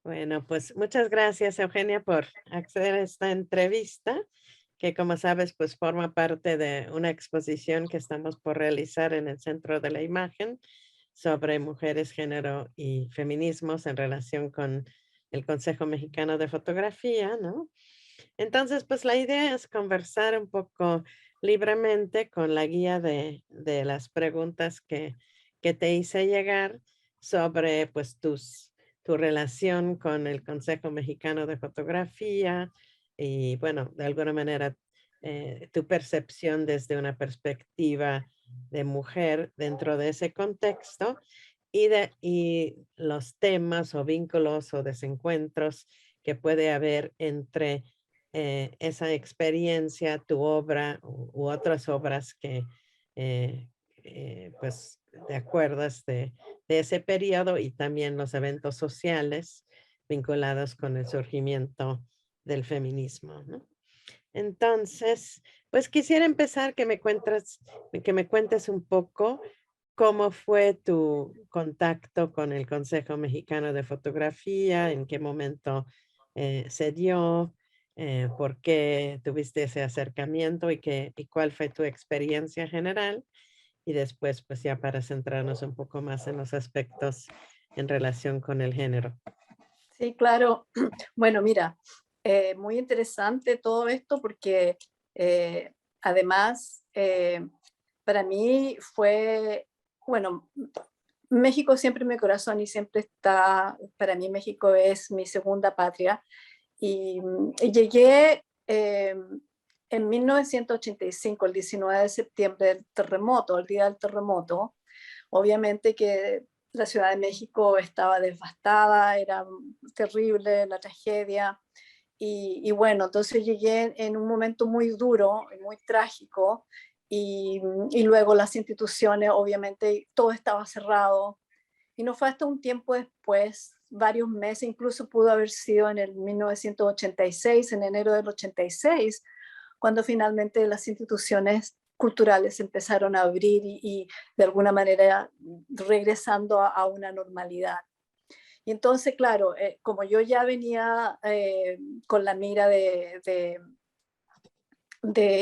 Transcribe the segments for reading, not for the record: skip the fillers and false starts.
Bueno, pues muchas gracias, Eugenia, por acceder a esta entrevista, que como sabes, pues forma parte de una exposición que estamos por realizar en el Centro de la Imagen sobre mujeres, género y feminismos en relación con el Consejo Mexicano de Fotografía, ¿no? Entonces, pues la idea es conversar un poco libremente con la guía de las preguntas que te hice llegar sobre pues tu relación con el Consejo Mexicano de Fotografía y bueno, de alguna manera tu percepción desde una perspectiva de mujer dentro de ese contexto y los temas o vínculos o desencuentros que puede haber entre esa experiencia, tu obra u otras obras que, pues, te acuerdas de ese periodo y también los eventos sociales vinculados con el surgimiento del feminismo, ¿no? Entonces, pues quisiera empezar que me cuentes un poco cómo fue tu contacto con el Consejo Mexicano de Fotografía, en qué momento se dio, por qué tuviste ese acercamiento y cuál fue tu experiencia general. Y después, pues ya para centrarnos un poco más en los aspectos en relación con el género. Sí, claro. Bueno, mira, muy interesante todo esto porque además para mí fue, bueno, México siempre en mi corazón y siempre está, para mí México es mi segunda patria y llegué en 1985, el 19 de septiembre del terremoto, el día del terremoto. Obviamente que la Ciudad de México estaba devastada, era terrible la tragedia. Y bueno, entonces llegué en un momento muy duro, muy trágico, y luego las instituciones, obviamente, todo estaba cerrado. Y no fue hasta un tiempo después, varios meses, incluso pudo haber sido en el 1986, en enero del 86, cuando finalmente las instituciones culturales empezaron a abrir y de alguna manera regresando a una normalidad. Y entonces, claro, como yo ya venía con la mira de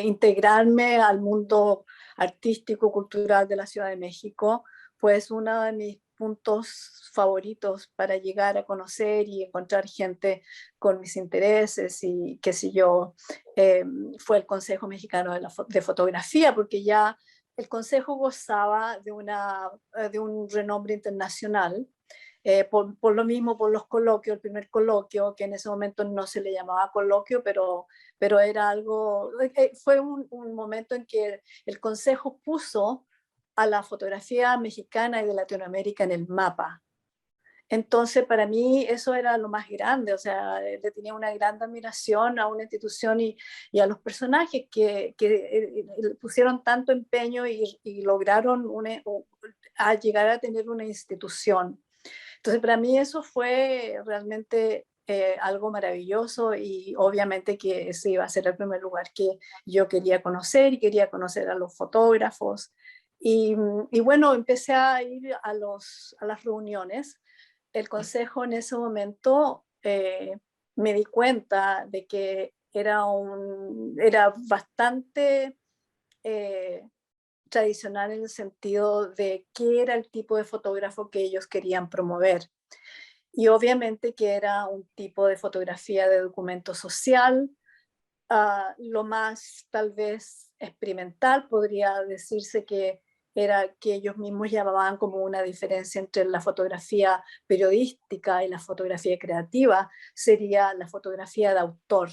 integrarme al mundo artístico, cultural de la Ciudad de México, pues uno de mis puntos favoritos para llegar a conocer y encontrar gente con mis intereses y qué sé yo, eh, fue el Consejo Mexicano de Fotografía, porque ya el Consejo gozaba de un renombre internacional. Por lo mismo, por los coloquios, el primer coloquio, que en ese momento no se le llamaba coloquio, pero era algo, fue un momento en que el Consejo puso a la fotografía mexicana y de Latinoamérica en el mapa. Entonces, para mí eso era lo más grande, o sea, le tenía una gran admiración a una institución y a los personajes que pusieron tanto empeño y lograron a llegar a tener una institución. Entonces, para mí eso fue realmente algo maravilloso y obviamente que ese iba a ser el primer lugar que yo quería conocer y quería conocer a los fotógrafos. Y, y bueno, empecé a ir a las reuniones. El consejo en ese momento me di cuenta de que era bastante eh, tradicional en el sentido de qué era el tipo de fotógrafo que ellos querían promover. Y obviamente que era un tipo de fotografía de documento social, lo más tal vez experimental, podría decirse que era que ellos mismos llamaban como una diferencia entre la fotografía periodística y la fotografía creativa, sería la fotografía de autor,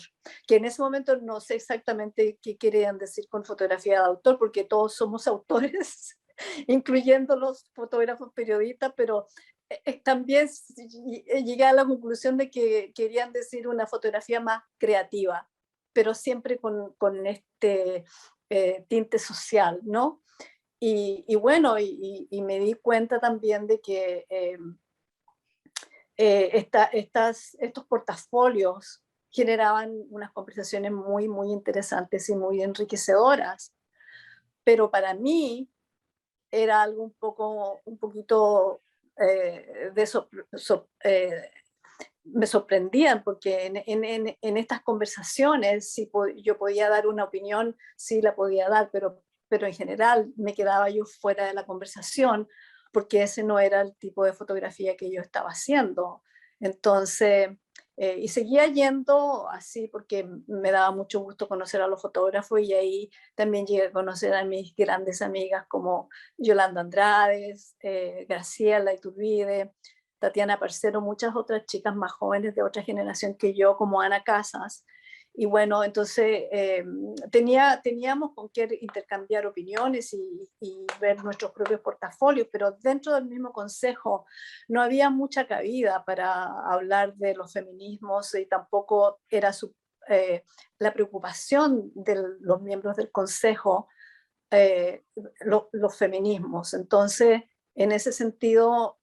que en ese momento no sé exactamente qué querían decir con fotografía de autor, porque todos somos autores, incluyendo los fotógrafos periodistas, pero también llegué a la conclusión de que querían decir una fotografía más creativa, pero siempre con este tinte social, ¿no? Y bueno, y me di cuenta también de que estos portafolios generaban unas conversaciones muy, muy interesantes y muy enriquecedoras, pero para mí era algo un poquito de me sorprendían, porque en estas conversaciones sí, yo podía dar una opinión, sí la podía dar, pero en general me quedaba yo fuera de la conversación, porque ese no era el tipo de fotografía que yo estaba haciendo. Entonces, y seguía yendo así porque me daba mucho gusto conocer a los fotógrafos, y ahí también llegué a conocer a mis grandes amigas como Yolanda Andrade, Graciela Iturbide, Tatiana Parcero, muchas otras chicas más jóvenes de otra generación que yo, como Ana Casas. Y bueno, entonces teníamos con qué intercambiar opiniones y ver nuestros propios portafolios, pero dentro del mismo consejo no había mucha cabida para hablar de los feminismos, y tampoco era la preocupación de los miembros del consejo los feminismos. Entonces, en ese sentido,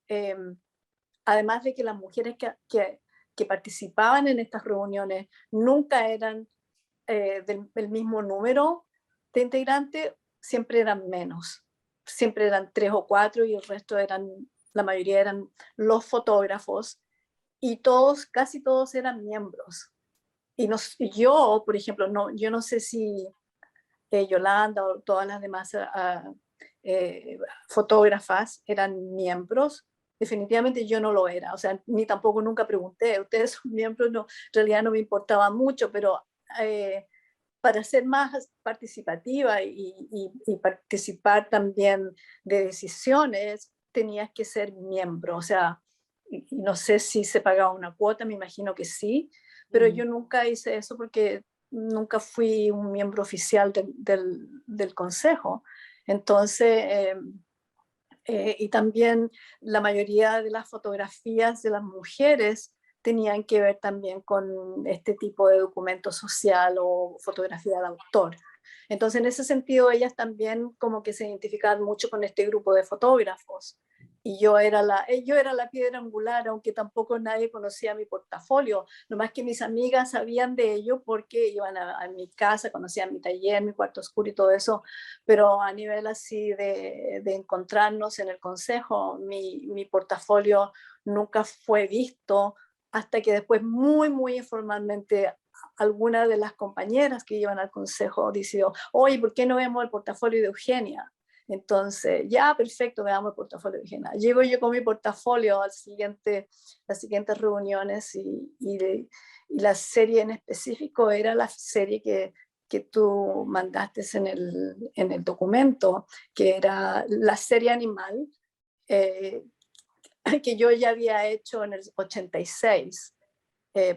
además de que las mujeres que participaban en estas reuniones nunca eran del mismo número de integrantes, siempre eran menos, siempre eran 3 o 4, y el resto la mayoría eran los fotógrafos, y todos, casi todos eran miembros. Y yo, por ejemplo, yo no sé si Yolanda o todas las demás eh, fotógrafas eran miembros. Definitivamente yo no lo era, o sea, ni tampoco nunca pregunté, ustedes son miembros, no, en realidad no me importaba mucho, pero para ser más participativa y participar también de decisiones, tenías que ser miembro, o sea, y no sé si se pagaba una cuota, me imagino que sí, pero yo nunca hice eso porque nunca fui un miembro oficial del consejo. Entonces, y también la mayoría de las fotografías de las mujeres tenían que ver también con este tipo de documento social o fotografía de autor. Entonces, en ese sentido, ellas también como que se identificaban mucho con este grupo de fotógrafos. Y yo era la piedra angular, aunque tampoco nadie conocía mi portafolio. Nomás que mis amigas sabían de ello porque iban a mi casa, conocían mi taller, mi cuarto oscuro y todo eso, pero a nivel así de encontrarnos en el consejo, mi portafolio nunca fue visto, hasta que después muy, muy informalmente alguna de las compañeras que iban al consejo decidió, oye, ¿por qué no vemos el portafolio de Eugenia? Entonces, ya, perfecto, veamos el portafolio de Eugenia. Llego yo con mi portafolio las siguientes reuniones, y la serie en específico era la serie que tú mandaste en el documento, que era la serie animal, eh, que yo ya había hecho en el 86,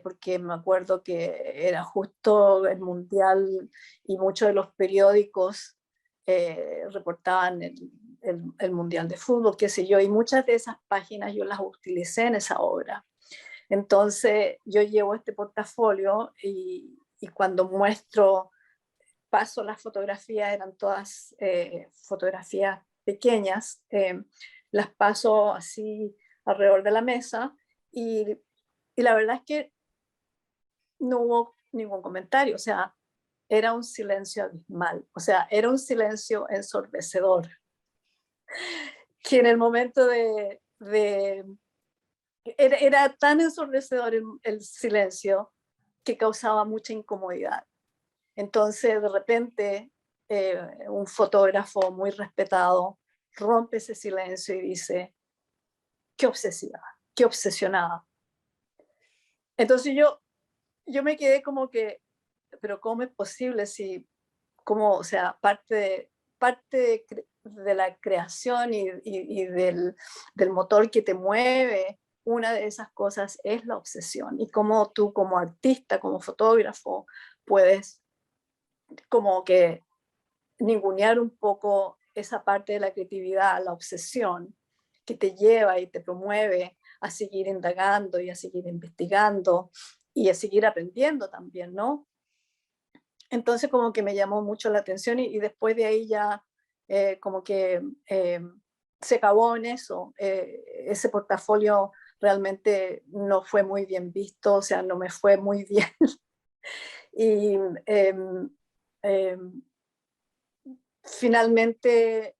porque me acuerdo que era justo el Mundial y muchos de los periódicos reportaban el Mundial de Fútbol, qué sé yo, y muchas de esas páginas yo las utilicé en esa obra. Entonces yo llevo este portafolio, y cuando paso las fotografías, eran todas fotografías pequeñas, las paso así alrededor de la mesa, y, y la verdad es que no hubo ningún comentario, o sea, era un silencio abismal, o sea, era un silencio ensordecedor, que en el momento era tan ensordecedor el silencio que causaba mucha incomodidad. Entonces, de repente, un fotógrafo muy respetado rompe ese silencio y dice, qué obsesiva, qué obsesionada. Entonces yo me quedé como que, pero ¿cómo es posible si, como, o sea, parte de la creación y del motor que te mueve, una de esas cosas es la obsesión, y cómo tú como artista, como fotógrafo, puedes como que ningunear un poco esa parte de la creatividad, la obsesión, que te lleva y te promueve a seguir indagando y a seguir investigando y a seguir aprendiendo también, ¿no? Entonces como que me llamó mucho la atención, y después de ahí ya como que se acabó en eso. Ese portafolio realmente no fue muy bien visto, o sea, no me fue muy bien. Y eh, finalmente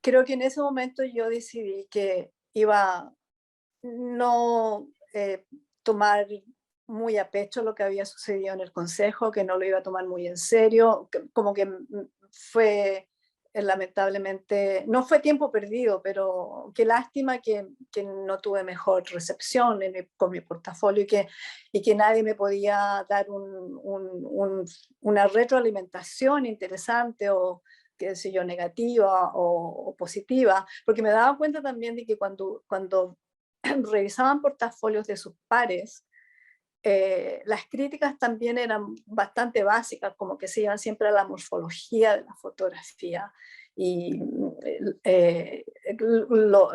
creo que en ese momento yo decidí que iba no tomar muy a pecho lo que había sucedido en el consejo, que no lo iba a tomar muy en serio, como que fue lamentablemente, no fue tiempo perdido, pero qué lástima que no tuve mejor recepción con mi portafolio y que nadie me podía dar una retroalimentación interesante o qué sé yo, negativa o positiva, porque me daba cuenta también de que cuando revisaban portafolios de sus pares, las críticas también eran bastante básicas, como que se iban siempre a la morfología de la fotografía y eh, lo-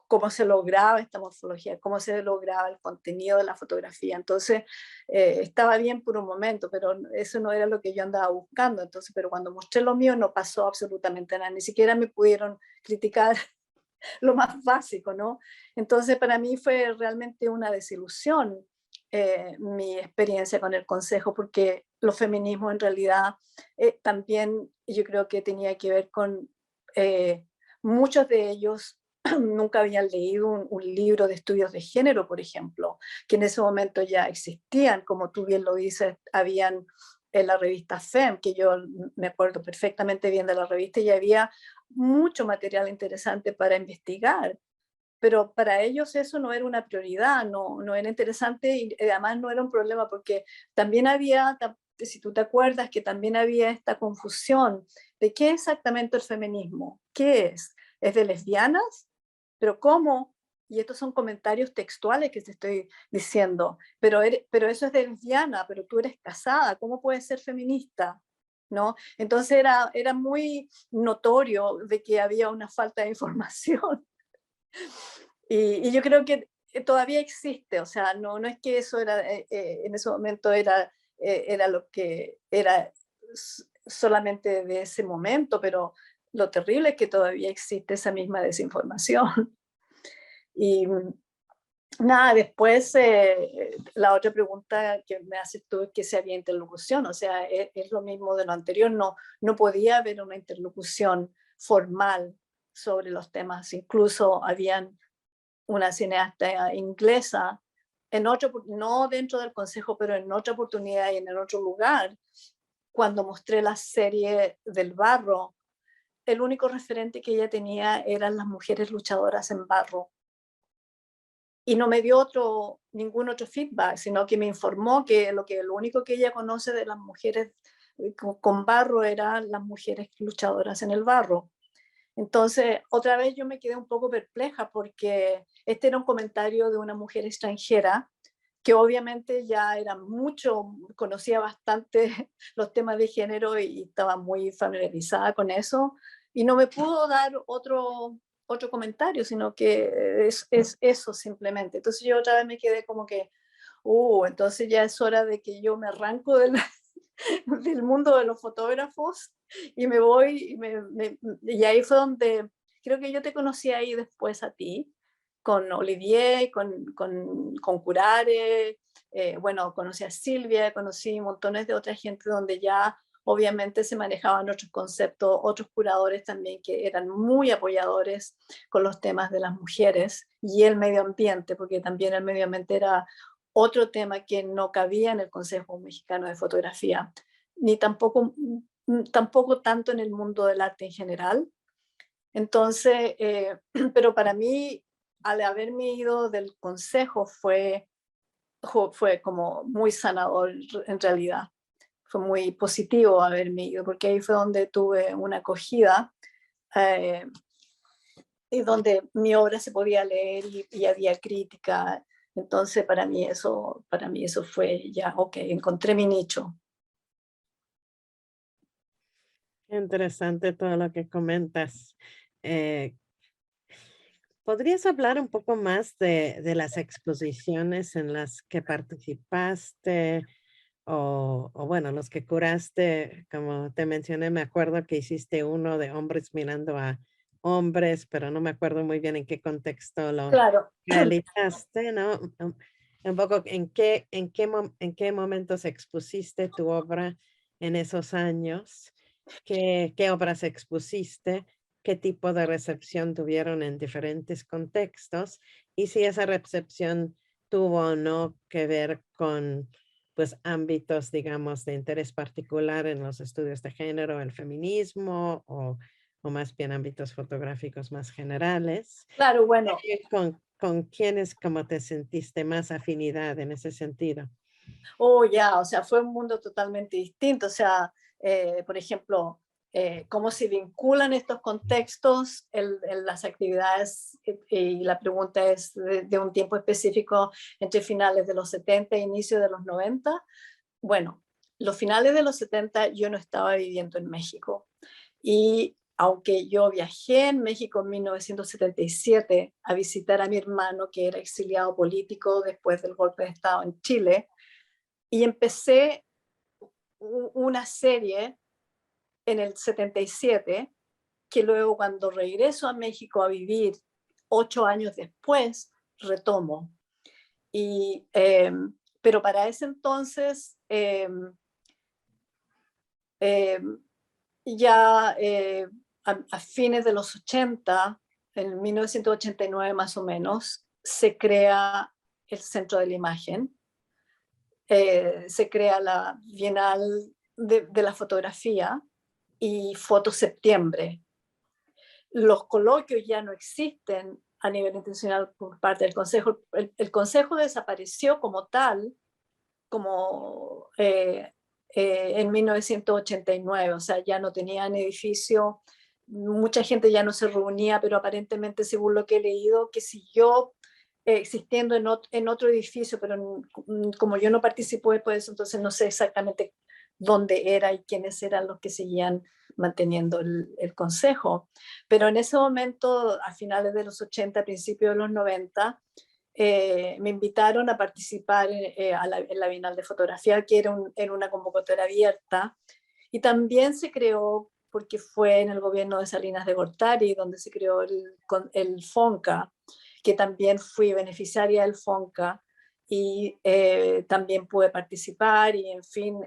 cómo se lograba esta morfología, cómo se lograba el contenido de la fotografía. Entonces, estaba bien por un momento, pero eso no era lo que yo andaba buscando. Entonces, pero cuando mostré lo mío no pasó absolutamente nada, ni siquiera me pudieron criticar lo más básico, ¿no? Entonces, para mí fue realmente una desilusión mi experiencia con el consejo, porque los feminismos en realidad también yo creo que tenía que ver con muchos de ellos nunca habían leído un libro de estudios de género, por ejemplo, que en ese momento ya existían, como tú bien lo dices, habían en la revista FEM, que yo me acuerdo perfectamente bien de la revista, y había mucho material interesante para investigar, pero para ellos eso no era una prioridad, no era interesante y además no era un problema porque también había, si tú te acuerdas, que también había esta confusión de qué es exactamente el feminismo, qué es, ¿es de lesbianas? ¿Pero cómo? Y estos son comentarios textuales que te estoy diciendo, pero eso es de lesbiana, pero tú eres casada, ¿cómo puedes ser feminista? ¿No? Entonces era muy notorio de que había una falta de información. Y yo creo que todavía existe, o sea, no es que eso era, en ese momento era lo que era solamente de ese momento, pero lo terrible es que todavía existe esa misma desinformación. Y nada, después la otra pregunta que me haces tú es que si había interlocución, o sea, es lo mismo de lo anterior, no podía haber una interlocución formal sobre los temas, incluso habían una cineasta inglesa, no dentro del consejo, pero en otra oportunidad y en otro lugar, cuando mostré la serie del barro, el único referente que ella tenía eran las mujeres luchadoras en barro. Y no me dio ningún otro feedback, sino que me informó que lo único que ella conoce de las mujeres con barro eran las mujeres luchadoras en el barro. Entonces, otra vez yo me quedé un poco perpleja porque este era un comentario de una mujer extranjera que obviamente ya era mucho, conocía bastante los temas de género y estaba muy familiarizada con eso y no me pudo dar otro comentario, sino que es eso simplemente. Entonces yo otra vez me quedé como que, entonces ya es hora de que yo me arranco del mundo de los fotógrafos y me voy, y ahí fue donde creo que yo te conocí ahí después a ti, con Olivier, con Curare, bueno, conocí a Silvia, conocí montones de otra gente donde ya obviamente se manejaban otros conceptos, otros curadores también que eran muy apoyadores con los temas de las mujeres y el medio ambiente, porque también el medio ambiente era otro tema que no cabía en el Consejo Mexicano de Fotografía, ni tampoco tanto en el mundo del arte en general. Entonces, pero para mí, al haberme ido del consejo fue como muy sanador en realidad. Fue muy positivo haberme ido, porque ahí fue donde tuve una acogida eh, y donde mi obra se podía leer y había crítica. Entonces, para mí eso fue ya, ok, encontré mi nicho. Qué interesante todo lo que comentas. Eh, ¿Podrías hablar un poco más de las exposiciones en las que participaste o bueno, los que curaste? Como te mencioné, me acuerdo que hiciste uno de hombres mirando a hombres, pero no me acuerdo muy bien en qué contexto lo Claro, realizaste, ¿no? Un poco en qué momentos expusiste tu obra en esos años, qué obras expusiste, qué tipo de recepción tuvieron en diferentes contextos y si esa recepción tuvo o no que ver con pues ámbitos, digamos, de interés particular en los estudios de género, el feminismo o más bien ámbitos fotográficos más generales. Claro, bueno, ¿Con quiénes como te sentiste más afinidad en ese sentido? oh, ya, o sea, fue un mundo totalmente distinto. O sea, por ejemplo, cómo se vinculan estos contextos en las actividades, y la pregunta es de un tiempo específico entre finales de los 70 e inicio de los 90. Bueno, los finales de los 70 yo no estaba viviendo en México. Y aunque yo viajé en México en 1977 a visitar a mi hermano, que era exiliado político después del golpe de Estado en Chile, y empecé una serie en el 77, que luego cuando regreso a México a vivir 8 años después, retomo. Y, pero para ese entonces, eh, ya a fines de los 80, en 1989 más o menos, se crea el Centro de la Imagen, se crea la Bienal de la Fotografía y Foto Septiembre. Los coloquios ya no existen a nivel internacional por parte del Consejo. El Consejo desapareció como tal, como en 1989, o sea, ya no tenían edificio, mucha gente ya no se reunía, pero aparentemente, según lo que he leído, que siguió existiendo en otro edificio, pero como yo no participé, pues entonces no sé exactamente dónde era y quiénes eran los que seguían manteniendo el consejo. Pero en ese momento, a finales de los 80, principios de los 90, me invitaron a participar en la Bienal de Fotografía, que era una convocatoria abierta, y también se creó, porque fue en el gobierno de Salinas de Gortari, donde se creó el FONCA, que también fui beneficiaria del FONCA, y también pude participar, y en fin,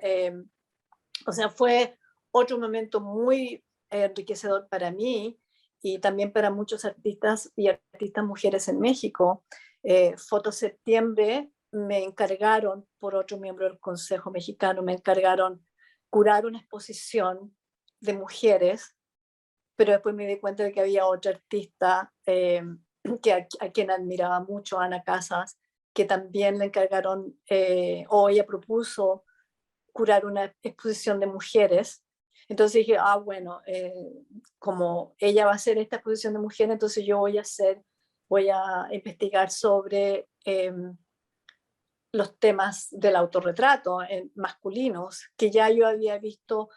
o sea, fue otro momento muy enriquecedor para mí y también para muchos artistas y artistas mujeres en México. Foto Septiembre me encargaron, por otro miembro del Consejo Mexicano, me encargaron curar una exposición de mujeres, pero después me di cuenta de que había otra artista a quien admiraba mucho, Ana Casas, que también le encargaron, o ella propuso curar una exposición de mujeres. Entonces dije, bueno, como ella va a hacer esta exposición de mujeres, entonces yo voy a investigar sobre los temas del autorretrato masculinos, que ya yo había visto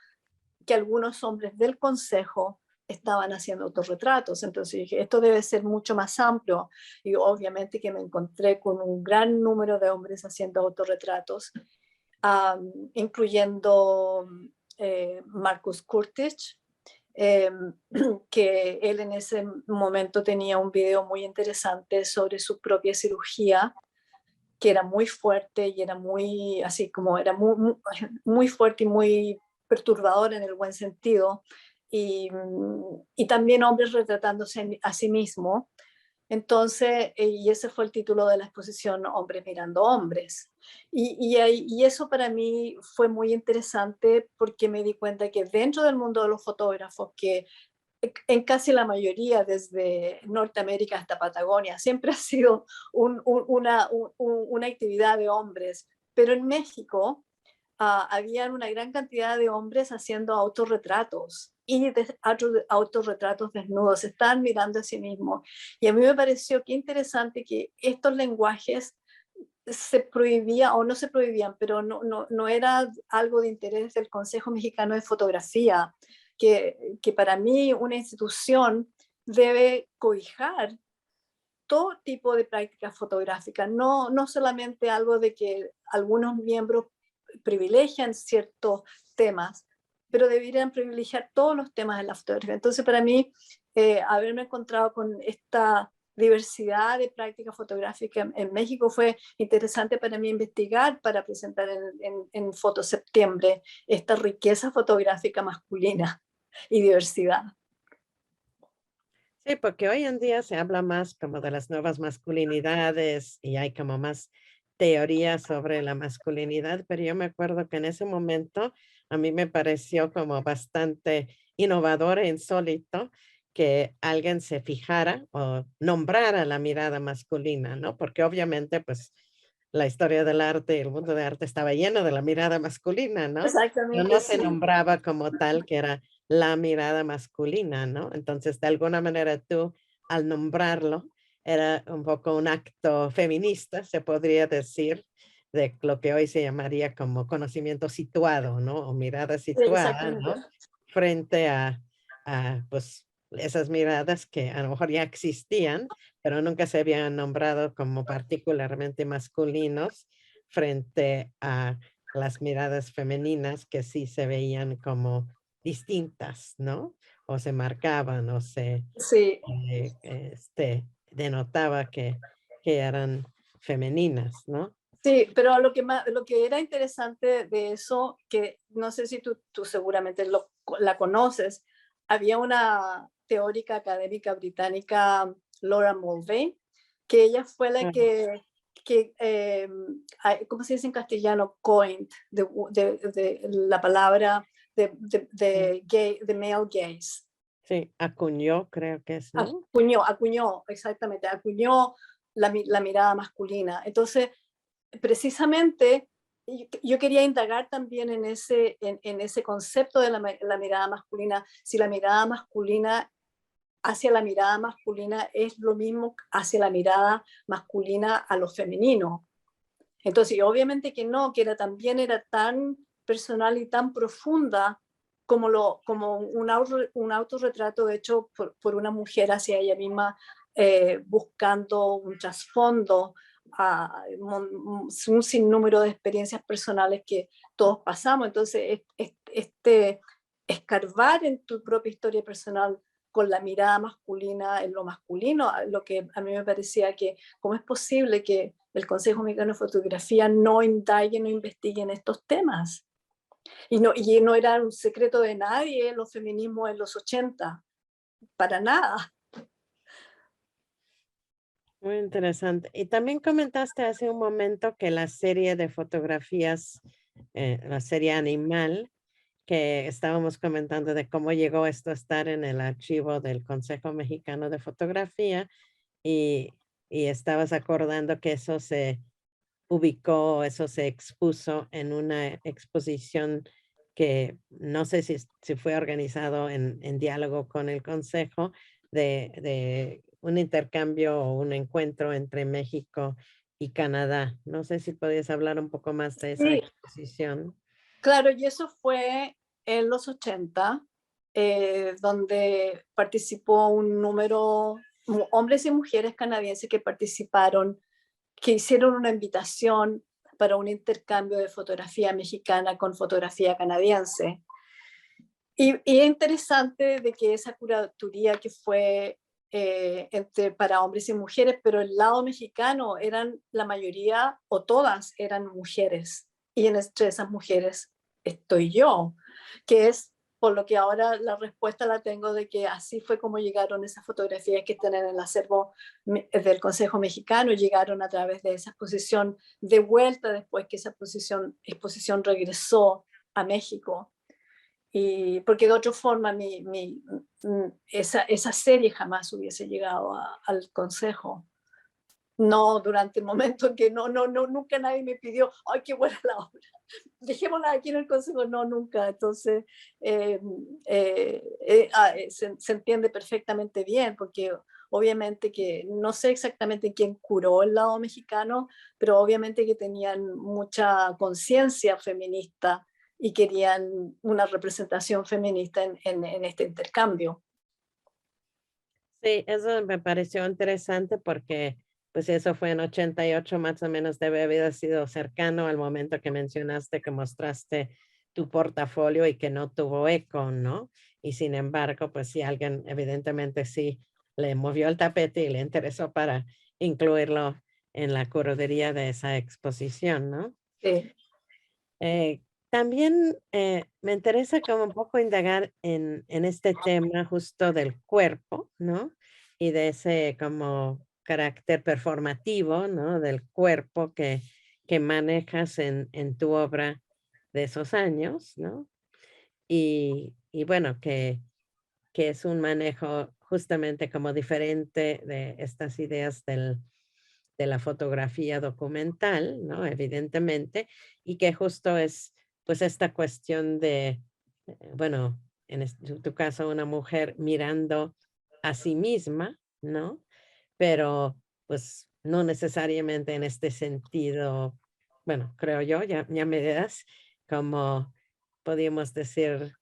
que algunos hombres del consejo estaban haciendo autorretratos. Entonces dije, esto debe ser mucho más amplio. Y obviamente que me encontré con un gran número de hombres haciendo autorretratos, incluyendo Marcus Kurtich, eh, que él en ese momento tenía un video muy interesante sobre su propia cirugía, que era muy fuerte y era muy, así como era muy fuerte y muy perturbador en el buen sentido, y también hombres retratándose a sí mismos. Entonces, y ese fue el título de la exposición, Hombres mirando hombres. Y eso para mí fue muy interesante porque me di cuenta que dentro del mundo de los fotógrafos, que en casi la mayoría, desde Norteamérica hasta Patagonia, siempre ha sido una actividad de hombres, pero en México había una gran cantidad de hombres haciendo autorretratos y autorretratos desnudos, se estaban mirando a sí mismos. Y a mí me pareció que interesante que estos lenguajes se prohibía o no se prohibían, pero no era algo de interés del Consejo Mexicano de Fotografía, que para mí una institución debe cobijar todo tipo de prácticas fotográficas, no solamente algo de que algunos miembros privilegian ciertos temas, pero deberían privilegiar todos los temas de la fotografía. Entonces, para mí, haberme encontrado con esta diversidad de prácticas fotográficas en México fue interesante para mí investigar, para presentar en Foto Septiembre esta riqueza fotográfica masculina y diversidad. Sí, porque hoy en día se habla más como de las nuevas masculinidades y hay como más teorías sobre la masculinidad, pero yo me acuerdo que en ese momento a mí me pareció como bastante innovador e insólito que alguien se fijara o nombrara la mirada masculina, ¿no? Porque obviamente, pues, la historia del arte y el mundo de arte estaba lleno de la mirada masculina, ¿no? Pero Exactamente, no se sí. nombraba como tal que era la mirada masculina, ¿no? Entonces, de alguna manera tú, al nombrarlo, era un poco un acto feminista, se podría decir, de lo que hoy se llamaría como conocimiento situado, ¿no? O mirada Sí, situada, exactamente. ¿no? Frente pues, esas miradas que a lo mejor ya existían, pero nunca se habían nombrado como particularmente masculinos frente a las miradas femeninas que sí se veían como distintas, ¿no? O se marcaban o se Sí, denotaba que eran femeninas, ¿no? sí, pero lo que era interesante de eso, que no sé si tú seguramente la conoces, había una teórica académica británica, Laura Mulvey, que ella fue la Claro. ¿cómo se dice en castellano? Coined, de la palabra Mm, de male gaze. sí, acuñó, creo que es, ¿no? Acuñó, exactamente, acuñó la mirada masculina. Entonces, precisamente, yo quería indagar también en ese concepto de la mirada masculina, si la mirada masculina hacia la mirada masculina es lo mismo hacia la mirada masculina a lo femenino. Entonces, obviamente que no, que también era tan personal y tan profunda como un autorretrato hecho por una mujer hacia ella misma, buscando un trasfondo, un sinnúmero de experiencias personales que todos pasamos. Entonces, escarbar en tu propia historia personal con la mirada masculina en lo masculino, lo que a mí me parecía que, ¿cómo es posible que el Consejo Mexicano de Fotografía no indague, no investigue en estos temas? Y no era un secreto de nadie los feminismos en los 80, para nada. Muy interesante. Y también comentaste hace un momento que la serie de fotografías, la serie Animal, que estábamos comentando de cómo llegó esto a estar en el archivo del Consejo Mexicano de Fotografía y estabas acordando que eso se ubicó, eso se expuso en una exposición que no sé si fue organizado en diálogo con el Consejo de un intercambio o un encuentro entre México y Canadá. No sé si podías hablar un poco más de esa Sí, exposición. claro, y eso fue en los 80, donde participó un número, hombres y mujeres canadienses que participaron, que hicieron una invitación para un intercambio de fotografía mexicana con fotografía canadiense. Y es interesante de que esa curatoría que fue para hombres y mujeres, pero el lado mexicano eran la mayoría o todas eran mujeres. Y entre esas mujeres estoy yo, que es por lo que ahora la respuesta la tengo de que así fue como llegaron esas fotografías que están en el acervo del Consejo Mexicano, llegaron a través de esa exposición de vuelta después que esa exposición regresó a México. Y porque de otra forma esa serie jamás hubiese llegado al consejo. No durante el momento en que nunca nadie me pidió, ay, qué buena la obra, dejémosla aquí en el consejo, no, nunca. Entonces, se entiende perfectamente bien, porque obviamente que no sé exactamente quién curó el lado mexicano, pero obviamente que tenían mucha conciencia feminista y querían una representación feminista en este intercambio. Sí, eso me pareció interesante porque, pues eso fue en 88 más o menos, debe haber sido cercano al momento que mencionaste que mostraste tu portafolio y que no tuvo eco, ¿no? Y sin embargo, pues sí, alguien evidentemente sí le movió el tapete y le interesó para incluirlo en la curaduría de esa exposición, ¿no? Sí, Eh, también me interesa como un poco indagar en este tema justo del cuerpo, ¿no? y de ese como carácter performativo, ¿no? Del cuerpo que manejas en tu obra de esos años, ¿no? Y bueno, que es un manejo justamente como diferente de estas ideas de la fotografía documental, ¿no? Evidentemente, y que justo es pues esta cuestión de, bueno, tu caso, una mujer mirando a sí misma, ¿no? Pero pues no necesariamente en este sentido, bueno, creo yo, ya me dirás, como podríamos decir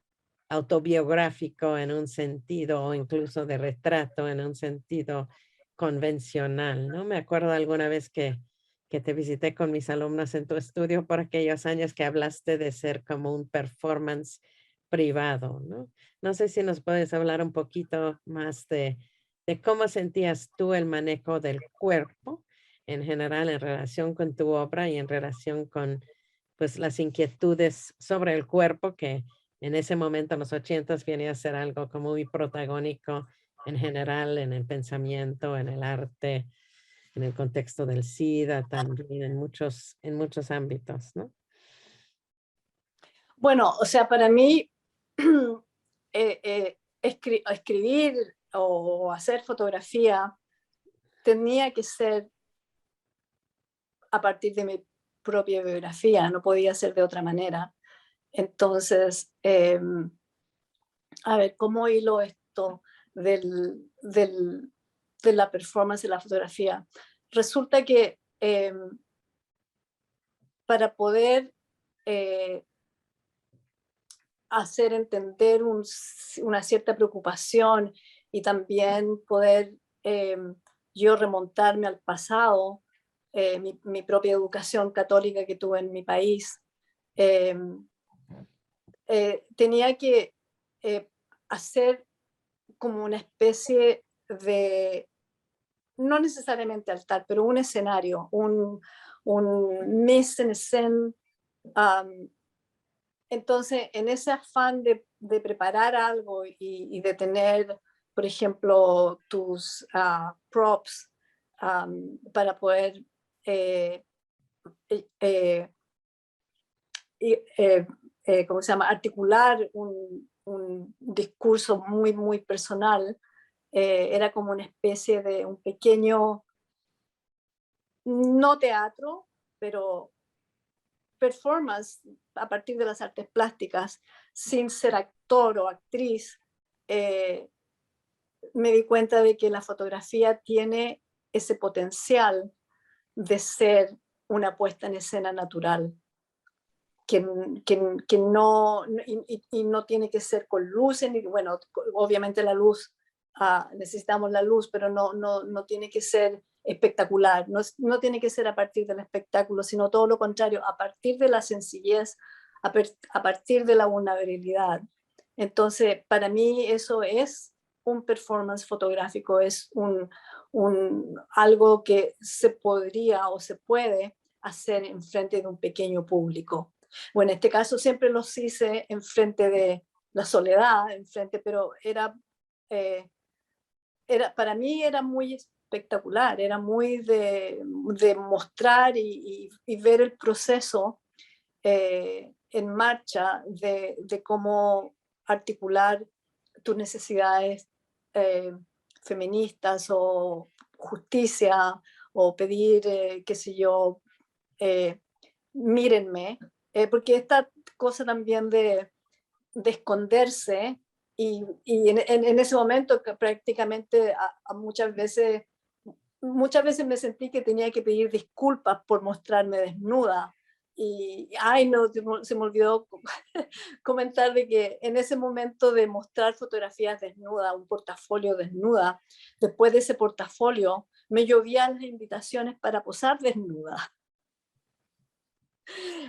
autobiográfico en un sentido o incluso de retrato en un sentido convencional, ¿no? Me acuerdo alguna vez que te visité con mis alumnos en tu estudio por aquellos años que hablaste de ser como un performance privado, ¿no? No sé si nos puedes hablar un poquito más de cómo sentías tú el manejo del cuerpo en general en relación con tu obra y en relación con pues las inquietudes sobre el cuerpo que en ese momento, en los 80s, venía a ser algo como muy protagónico en general, en el pensamiento, en el arte, en el contexto del SIDA también, en muchos ámbitos, ¿no? Bueno, o sea, para mí escribir o hacer fotografía tenía que ser a partir de mi propia biografía, no podía ser de otra manera. Entonces, a ver, ¿cómo hilo esto de la performance de la fotografía? Resulta que para poder hacer entender una cierta preocupación y también poder yo remontarme al pasado, mi propia educación católica que tuve en mi país, eh, tenía que hacer como una especie de, no necesariamente altar, pero un escenario, un mise en scène. um, entonces, en ese afán de preparar algo y de tener, por ejemplo, tus props para poder eh, eh, ¿cómo se llama? Articular un discurso muy, muy personal, era como una especie de un pequeño, no teatro, pero performance a partir de las artes plásticas, sin ser actor o actriz. eh, Me di cuenta de que la fotografía tiene ese potencial de ser una puesta en escena natural, que no, y no tiene que ser con luces, ni, bueno, obviamente la luz, necesitamos la luz, pero no tiene que ser espectacular, no tiene que ser a partir del espectáculo, sino todo lo contrario, a partir de la sencillez, a partir de la vulnerabilidad. Entonces, para mí eso es un performance fotográfico, es algo que se podría o se puede hacer en frente de un pequeño público. Bueno, en este caso siempre los hice en frente de la soledad, pero para mí era muy espectacular, era muy de mostrar y ver el proceso en marcha de cómo articular tus necesidades eh, feministas o justicia o pedir, qué sé yo, eh, mírenme, porque esta cosa también de esconderse y en ese momento que prácticamente a muchas veces me sentí que tenía que pedir disculpas por mostrarme desnuda. Y, ay, no, se me olvidó comentar de que en ese momento de mostrar fotografías desnuda, un portafolio desnuda, después de ese portafolio me llovían las invitaciones para posar desnuda.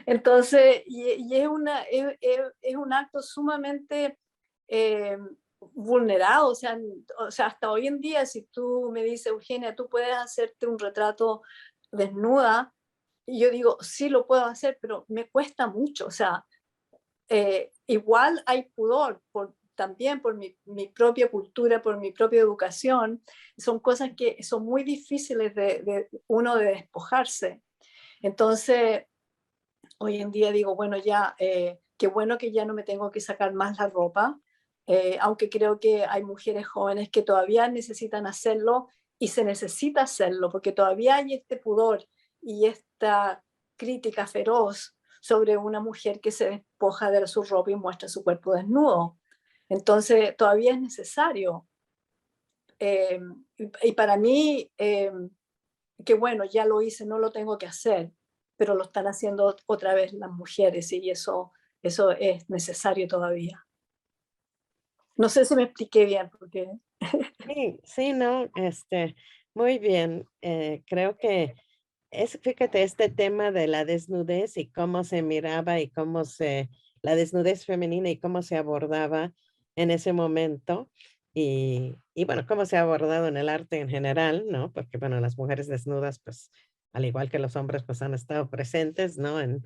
Entonces, y es un acto sumamente eh, vulnerado, o sea, hasta hoy en día, si tú me dices, Eugenia, tú puedes hacerte un retrato desnuda, y yo digo, sí lo puedo hacer, pero me cuesta mucho, o sea, igual hay pudor también por mi propia cultura, por mi propia educación, son cosas que son muy difíciles de uno de despojarse. Entonces, hoy en día digo, bueno, ya, qué bueno que ya no me tengo que sacar más la ropa, aunque creo que hay mujeres jóvenes que todavía necesitan hacerlo y se necesita hacerlo, porque todavía hay este pudor y esta crítica feroz sobre una mujer que se despoja de su ropa y muestra su cuerpo desnudo. Entonces, todavía es necesario. Eh, y para mí, que bueno, ya lo hice, no lo tengo que hacer, pero lo están haciendo otra vez las mujeres y eso es necesario todavía. No sé si me expliqué bien, porque... Sí, sí, no, muy bien. Creo que fíjate, este tema de la desnudez y cómo se miraba y la desnudez femenina y cómo se abordaba en ese momento y bueno, cómo se ha abordado en el arte en general, ¿no? Porque bueno, las mujeres desnudas, pues, al igual que los hombres, pues han estado presentes, ¿no? En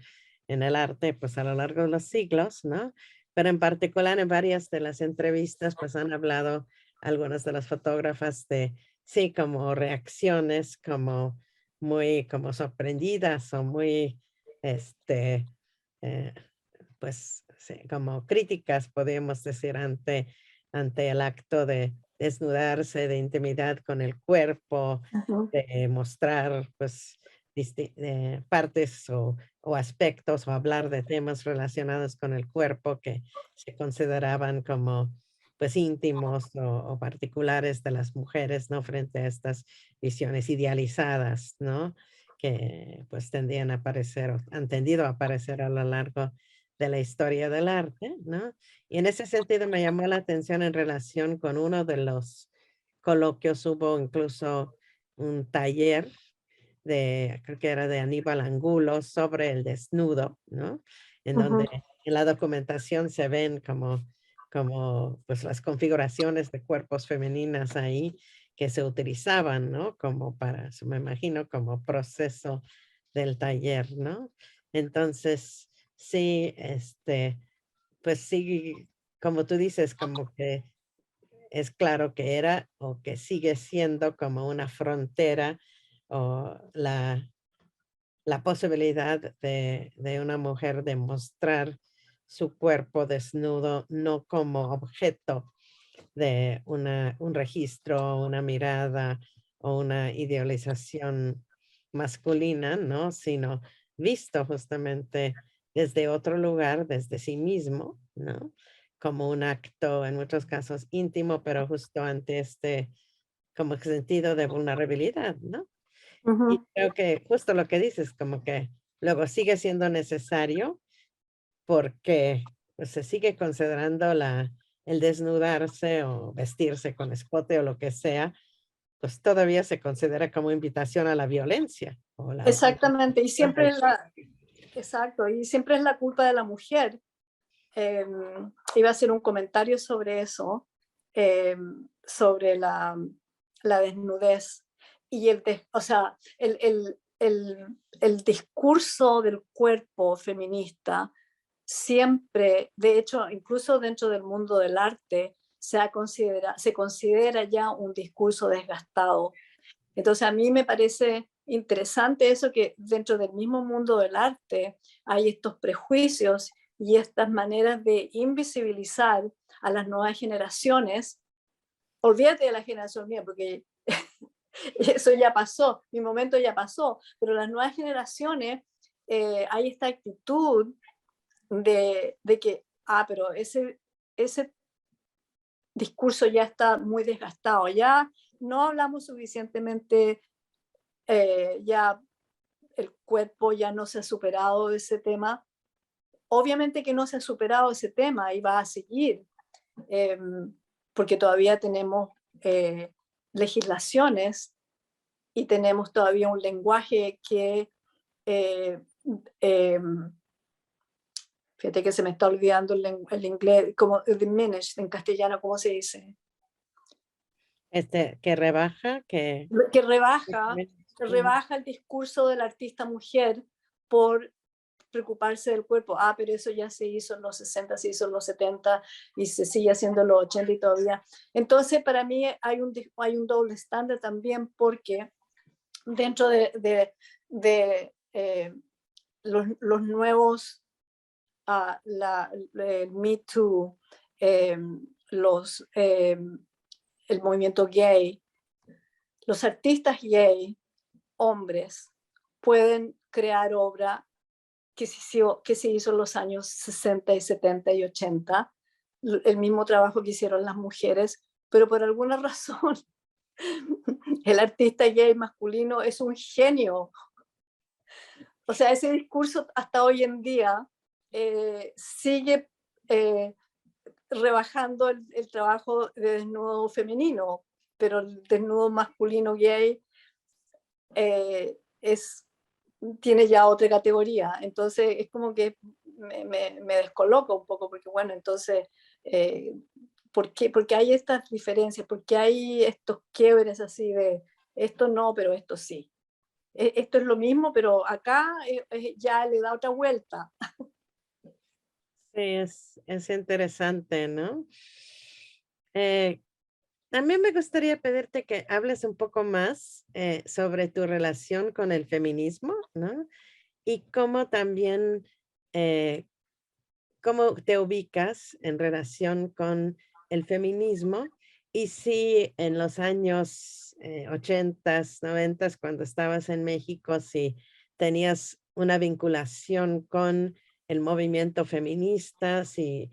el arte, pues a lo largo de los siglos, ¿no? Pero en particular en varias de las entrevistas, pues han hablado algunas de las fotógrafas de, sí, como reacciones, como muy como sorprendidas o muy, este, eh, pues, sí, como críticas, podríamos decir, ante el acto de desnudarse, de intimidad con el cuerpo, Ujú, de mostrar, pues, partes o aspectos o hablar de temas relacionados con el cuerpo que se consideraban como, pues, íntimos o particulares de las mujeres, ¿no? Frente a estas visiones idealizadas, ¿no? Que, pues, tendían a aparecer o han tendido a aparecer a lo largo de la historia del arte, ¿no? Y en ese sentido me llamó la atención en relación con uno de los coloquios, hubo incluso un taller creo que era de Aníbal Angulo, sobre el desnudo, ¿no? En ujú. donde en la documentación se ven como pues las configuraciones de cuerpos femeninas ahí que se utilizaban, ¿no? Como me imagino, como proceso del taller, ¿no? Entonces, sí, pues sí, como tú dices, como que es claro que era o que sigue siendo como una frontera o la posibilidad de una mujer de mostrar su cuerpo desnudo, no como objeto de un registro, una mirada o una idealización masculina, ¿no? Sino visto justamente desde otro lugar, desde sí mismo, ¿no? Como un acto, en muchos casos íntimo, pero justo ante como sentido de vulnerabilidad, ¿no? Y Ujú. creo que justo lo que dices, como que luego sigue siendo necesario porque, pues, se sigue considerando el desnudarse o vestirse con escote o lo que sea, pues, todavía se considera como invitación a la violencia o la Exactamente, y utilización siempre del es exacto, y siempre es la culpa de la mujer. Iba a hacer un comentario sobre eso, sobre la desnudez y o sea, el discurso del cuerpo feminista siempre, de hecho, incluso dentro del mundo del arte, se considera ya un discurso desgastado. Entonces, a mí me parece interesante eso que dentro del mismo mundo del arte hay estos prejuicios y estas maneras de invisibilizar a las nuevas generaciones. Olvídate de la generación mía, porque eso ya pasó, mi momento ya pasó, pero las nuevas generaciones, hay esta actitud de que, pero ese discurso ya está muy desgastado, ya no hablamos suficientemente, ya el cuerpo ya no se ha superado ese tema. Obviamente que no se ha superado ese tema y va a seguir, eh, porque todavía tenemos legislaciones y tenemos todavía un lenguaje que, eh, eh, fíjate que se me está olvidando el inglés, como diminished en castellano, ¿cómo se dice? que rebaja, que Que rebaja el discurso del artista mujer por preocuparse del cuerpo. Ah, pero eso ya se hizo en los 60, se hizo en los 70 y se sigue haciendo en los 80 y todavía. Entonces, para mí hay un doble estándar también, porque dentro de los nuevos, el Me Too, el movimiento gay, los artistas gay, hombres, pueden crear obra que se hizo en los años 60 y 70 y 80, el mismo trabajo que hicieron las mujeres, pero por alguna razón el artista gay masculino es un genio. O sea, ese discurso hasta hoy en día sigue rebajando el trabajo de desnudo femenino, pero el desnudo masculino gay tiene ya otra categoría. Entonces es como que me descoloco un poco, porque bueno, entonces, ¿por qué? Porque hay estas diferencias, porque hay estos quiebres así de esto no, pero esto sí. Esto es lo mismo, pero acá ya le da otra vuelta. Sí, es interesante, ¿no? Eh, También me gustaría pedirte que hables un poco más sobre tu relación con el feminismo, ¿no? Y cómo también, eh, cómo te ubicas en relación con el feminismo y si en los años 80s, 90s, cuando estabas en México, si tenías una vinculación con el movimiento feminista, si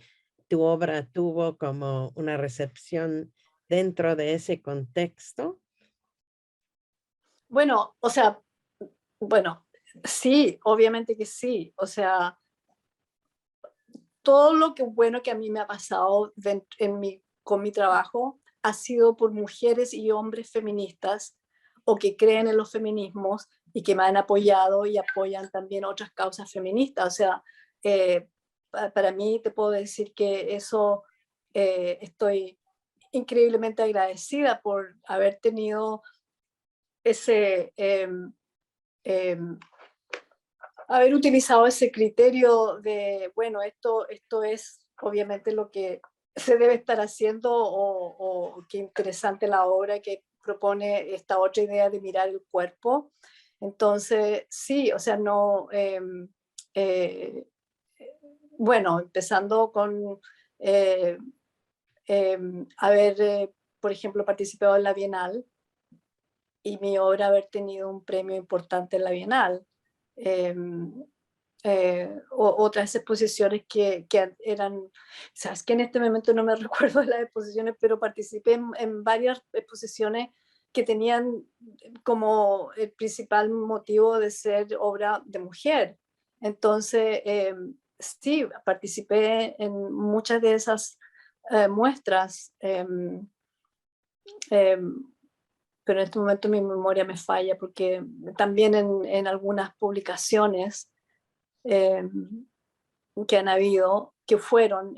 tu obra tuvo como una recepción dentro de ese contexto. Bueno, o sea, bueno, sí, obviamente que sí. O sea, todo lo que bueno que a mí me ha pasado con mi trabajo ha sido por mujeres y hombres feministas o que creen en los feminismos y que me han apoyado y apoyan también otras causas feministas. O sea, eh, para mí te puedo decir que eso, estoy increíblemente agradecida por haber tenido ese, haber utilizado ese criterio de, bueno, esto es obviamente lo que se debe estar haciendo, o qué interesante la obra que propone esta otra idea de mirar el cuerpo. Entonces, sí, o sea, no, eh, bueno, empezando con eh, haber, por ejemplo, participado en la Bienal y mi obra haber tenido un premio importante en la Bienal. Eh, Otras exposiciones que eran, sabes que en este momento no me recuerdo de las exposiciones, pero participé en varias exposiciones que tenían como el principal motivo de ser obra de mujer. Entonces, sí, participé en muchas de esas muestras, eh, pero en este momento mi memoria me falla, porque también en algunas publicaciones eh, que han habido, que fueron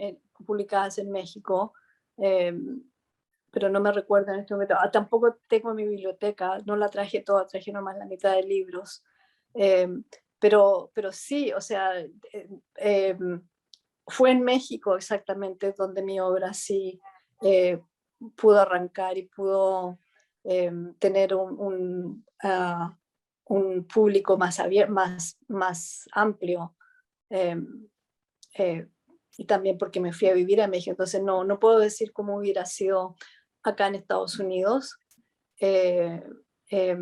publicadas en México, eh, pero no me recuerdo en este momento. Tampoco tengo mi biblioteca, no la traje toda, traje nomás la mitad de libros. Eh, pero sí, o sea, fue en México exactamente donde mi obra sí pudo arrancar y pudo tener un público más abierto, más amplio. Eh, eh, y también porque me fui a vivir a México, entonces no puedo decir cómo hubiera sido acá en Estados Unidos, eh, eh,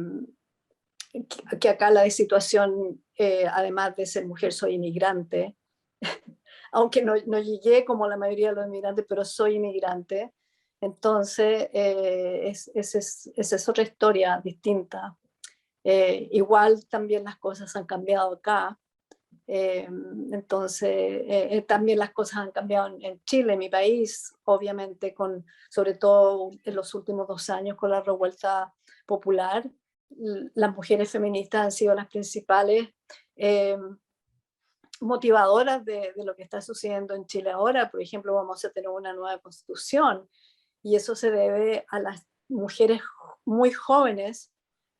que acá la situación, además de ser mujer, soy inmigrante, aunque no llegué como la mayoría de los inmigrantes, pero soy inmigrante, entonces esa es otra historia distinta. Igual también las cosas han cambiado acá. Entonces, también las cosas han cambiado en Chile, mi país, obviamente, sobre todo en los últimos 2 años con la revuelta popular. Las mujeres feministas han sido las principales eh, motivadoras de lo que está sucediendo en Chile ahora. Por ejemplo, vamos a tener una nueva constitución y eso se debe a las mujeres muy jóvenes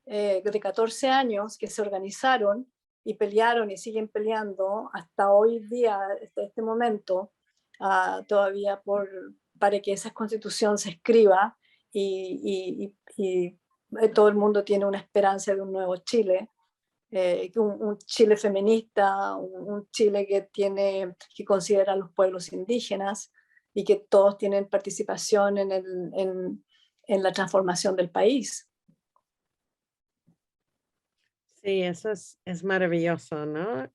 de 14 años que se organizaron y pelearon y siguen peleando hasta hoy día, hasta este momento, todavía para que esa constitución se escriba y todo el mundo tiene una esperanza de un nuevo Chile, un Chile feminista, un Chile que considera a los pueblos indígenas y que todos tienen participación en la transformación del país. Sí, eso es maravilloso, ¿no?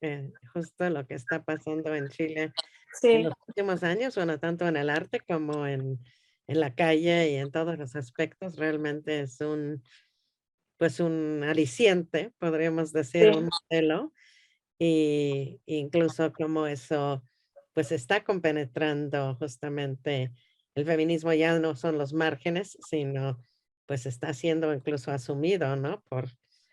Justo lo que está pasando en Chile en Sí, los últimos años, bueno, tanto en el arte como en la calle y en todos los aspectos, realmente es pues un aliciente, podríamos decir, un sí, modelo, y incluso como eso, pues está compenetrando justamente el feminismo ya no son los márgenes, sino pues está siendo incluso asumido, ¿no?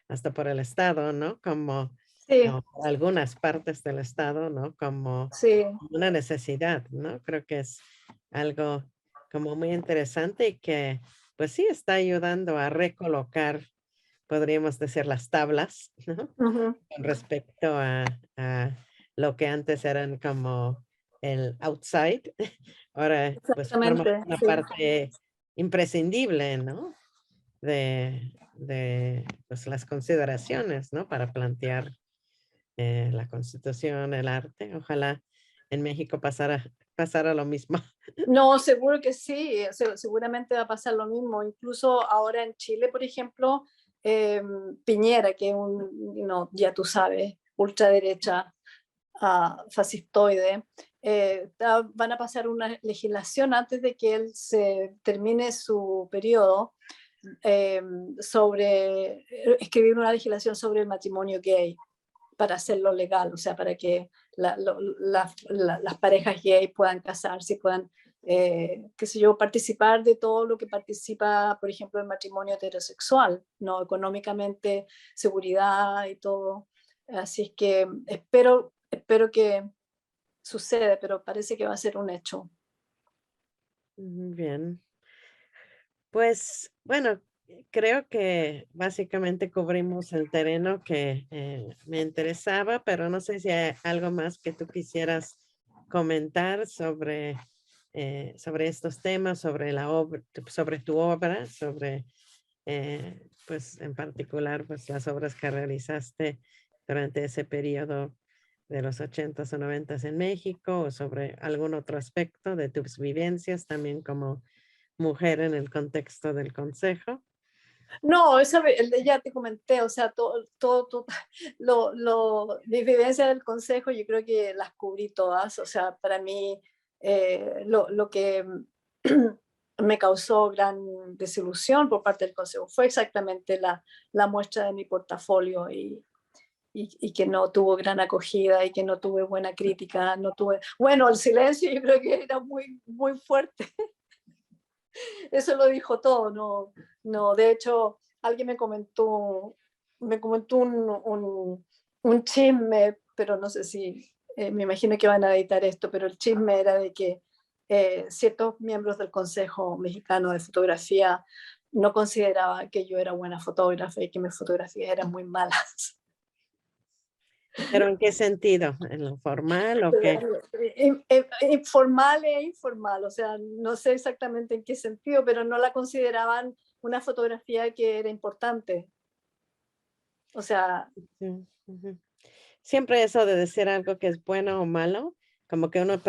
Hasta por el Estado, ¿no? Como sí, o por algunas partes del Estado, ¿no? Como sí. una necesidad, ¿no? Creo que es algo como muy interesante y que pues sí está ayudando a recolocar, podríamos decir, las tablas, ¿no? Ujú, Con respecto a lo que antes eran como el outside, ahora pues forma exactamente, una sí. parte imprescindible, ¿no? De pues las consideraciones, ¿no? Para plantear la constitución, el arte. Ojalá en México pasara lo mismo. No, seguro que sí, seguramente va a pasar lo mismo. Incluso ahora en Chile, por ejemplo, Piñera, que es ya tú sabes, ultraderecha, fascistoide, van a pasar una legislación antes de que él se termine su periodo eh, escribir una legislación sobre el matrimonio gay para hacerlo legal, o sea, para que las parejas gay puedan casarse y puedan, qué sé yo, participar de todo lo que participa, por ejemplo, el matrimonio heterosexual, ¿no? Económicamente, seguridad y todo. Así es que espero que suceda, pero parece que va a ser un hecho. Bien. Pues bueno, creo que básicamente cubrimos el terreno que me interesaba, pero no sé si hay algo más que tú quisieras comentar sobre estos temas, sobre la obra, sobre tu obra, sobre, pues en particular, pues las obras que realizaste durante ese periodo de los 80s o 90s en México, o sobre algún otro aspecto de tus vivencias también como mujer en el contexto del consejo. No, ya te comenté, o sea, mis vivencias del consejo, yo creo que las cubrí todas, o sea, para mí lo que me causó gran desilusión por parte del consejo fue exactamente la muestra de mi portafolio y que no tuvo gran acogida y que no tuve buena crítica, no tuve, bueno, el silencio yo creo que era muy, muy fuerte. Eso lo dijo todo, no, no, de hecho, alguien me comentó un chisme, pero no sé si, me imagino que van a editar esto, pero el chisme era de que ciertos miembros del Consejo Mexicano de Fotografía no consideraban que yo era buena fotógrafa y que mis fotografías eran muy malas. ¿Pero en qué sentido? ¿En lo formal o qué? Informal e informal, o sea, no sé exactamente en qué sentido, pero no la consideraban una fotografía que era importante. O sea, Sí, ujú. Siempre eso de decir algo que es bueno o malo, como que uno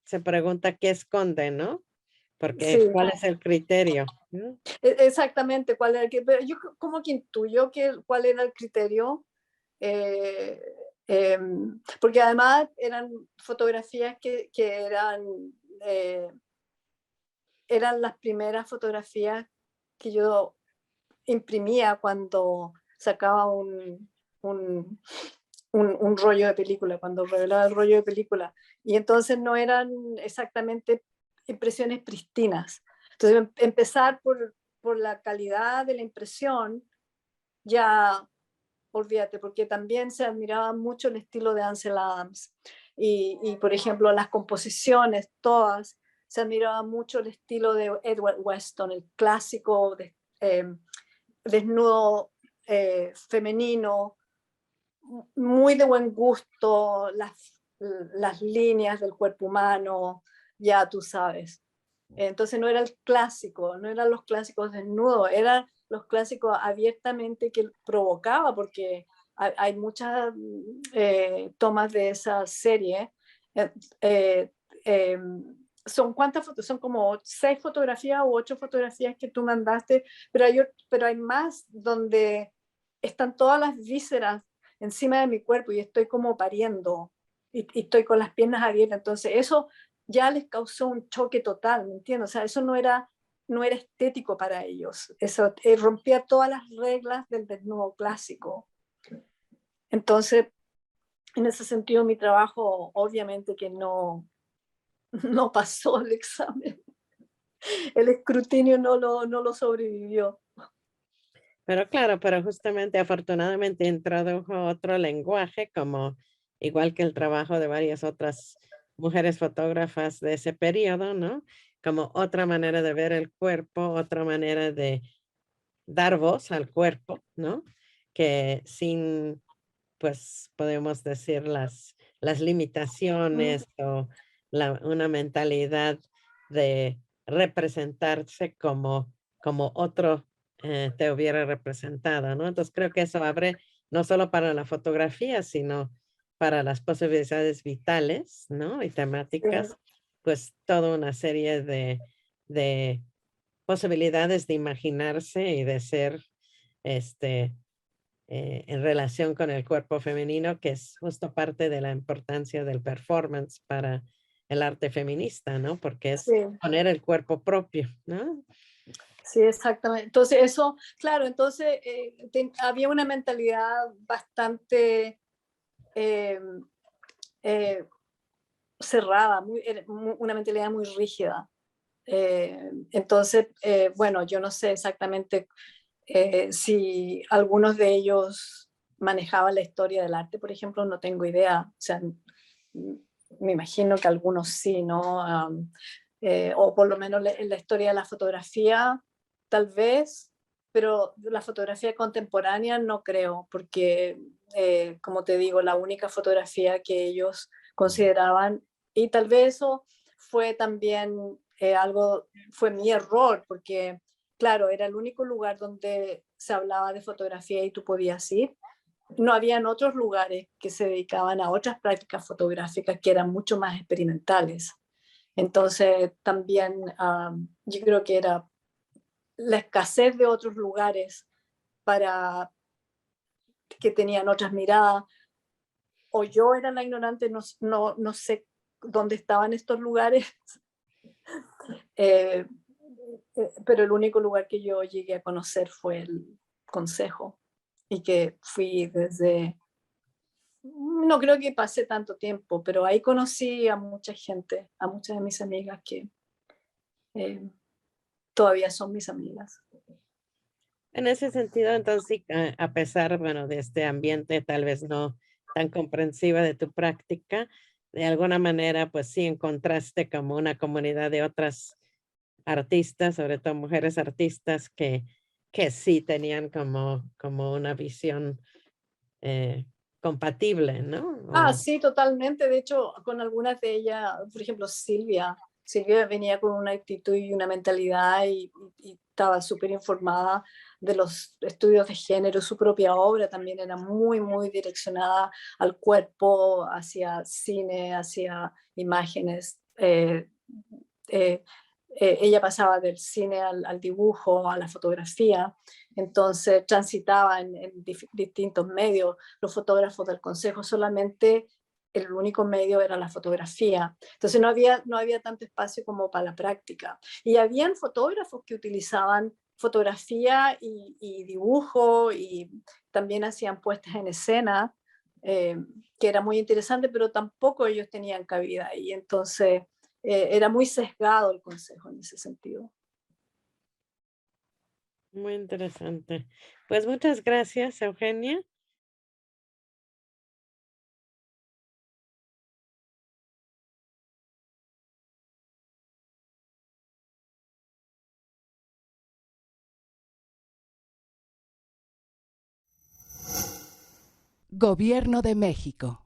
se pregunta qué esconde, ¿no? Porque sí, ¿cuál es el criterio? ¿No? exactamente cuál era pero yo como que intuyo cuál era el criterio, eh, porque además eran fotografías que eh, eran las primeras fotografías que yo imprimía cuando sacaba un, un rollo de película, cuando revelaba el rollo de película. Y entonces no eran exactamente impresiones pristinas. Entonces empezar por la calidad de la impresión, ya olvídate, porque también se admiraba mucho el estilo de Ansel Adams. Por ejemplo, las composiciones, todas, se admiraba mucho el estilo de Edward Weston, el clásico desnudo femenino, muy de buen gusto, las líneas del cuerpo humano, ya tú sabes. Entonces no era el clásico, no eran los clásicos desnudos, eran los clásicos abiertamente que provocaba, porque hay muchas tomas de esa serie. Eh, eh, eh, ¿Son cuántas fotos? Son como 6 fotografías u 8 fotografías que tú mandaste, pero hay más donde están todas las vísceras encima de mi cuerpo y estoy como pariendo y estoy con las piernas abiertas. Entonces eso ya les causó un choque total, ¿me entiendes? O sea, eso no era estético para ellos. Eso rompía todas las reglas del desnudo clásico. Entonces, en ese sentido, mi trabajo obviamente que no pasó el examen. El escrutinio no lo sobrevivió. Pero claro, pero justamente afortunadamente introdujo otro lenguaje, como igual que el trabajo de varias otras mujeres fotógrafas de ese periodo, ¿no? Como otra manera de ver el cuerpo, otra manera de dar voz al cuerpo, ¿no? Que sin, pues, podemos decir las limitaciones o una mentalidad de representarse como otro te hubiera representado, ¿no? Entonces creo que eso abre no solo para la fotografía, sino para las posibilidades vitales, ¿no? Y temáticas, pues toda una serie de posibilidades de imaginarse y de ser, este, en relación con el cuerpo femenino, que es justo parte de la importancia del performance para el arte feminista, ¿no? Porque es Sí, poner el cuerpo propio, ¿no? sí, exactamente. Entonces eso, claro, entonces había una mentalidad bastante eh, eh, cerrada, una mentalidad muy rígida. Entonces, bueno, yo no sé exactamente si algunos de ellos manejaban la historia del arte, por ejemplo, no tengo idea. O sea, me imagino que algunos sí, ¿no? O por lo menos en la historia de la fotografía, tal vez, pero la fotografía contemporánea no creo, porque, como te digo, la única fotografía que ellos consideraban, y tal vez eso fue también fue mi error, porque claro, era el único lugar donde se hablaba de fotografía y tú podías ir. No habían otros lugares que se dedicaban a otras prácticas fotográficas que eran mucho más experimentales. Entonces, también yo creo que era la escasez de otros lugares para que tenían otras miradas, o yo era la ignorante, no sé dónde estaban estos lugares, eh, pero el único lugar que yo llegué a conocer fue el Consejo y que fui desde, no creo que pasé tanto tiempo, pero ahí conocí a mucha gente, a muchas de mis amigas que eh, todavía son mis amigas. En ese sentido, entonces, sí, a pesar, bueno, de este ambiente tal vez no tan comprensiva de tu práctica, de alguna manera, pues sí encontraste como una comunidad de otras artistas, sobre todo mujeres artistas que sí tenían como una visión eh, compatible, ¿no? Ah, sí, totalmente. De hecho, con algunas de ellas, por ejemplo, Silvia. Silvia venía con una actitud y una mentalidad y estaba súper informada de los estudios de género. Su propia obra también era muy direccionada al cuerpo, hacia cine, hacia imágenes. Eh, Ella pasaba del cine al dibujo, a la fotografía, entonces transitaba en distintos medios. Los fotógrafos del consejo solamente el único medio era la fotografía. Entonces no había tanto espacio como para la práctica. Y habían fotógrafos que utilizaban fotografía y dibujo y también hacían puestas en escena, eh, que era muy interesante, pero tampoco ellos tenían cabida ahí. Entonces era muy sesgado el consejo en ese sentido. Muy interesante. Pues muchas gracias, Eugenia. Gobierno de México.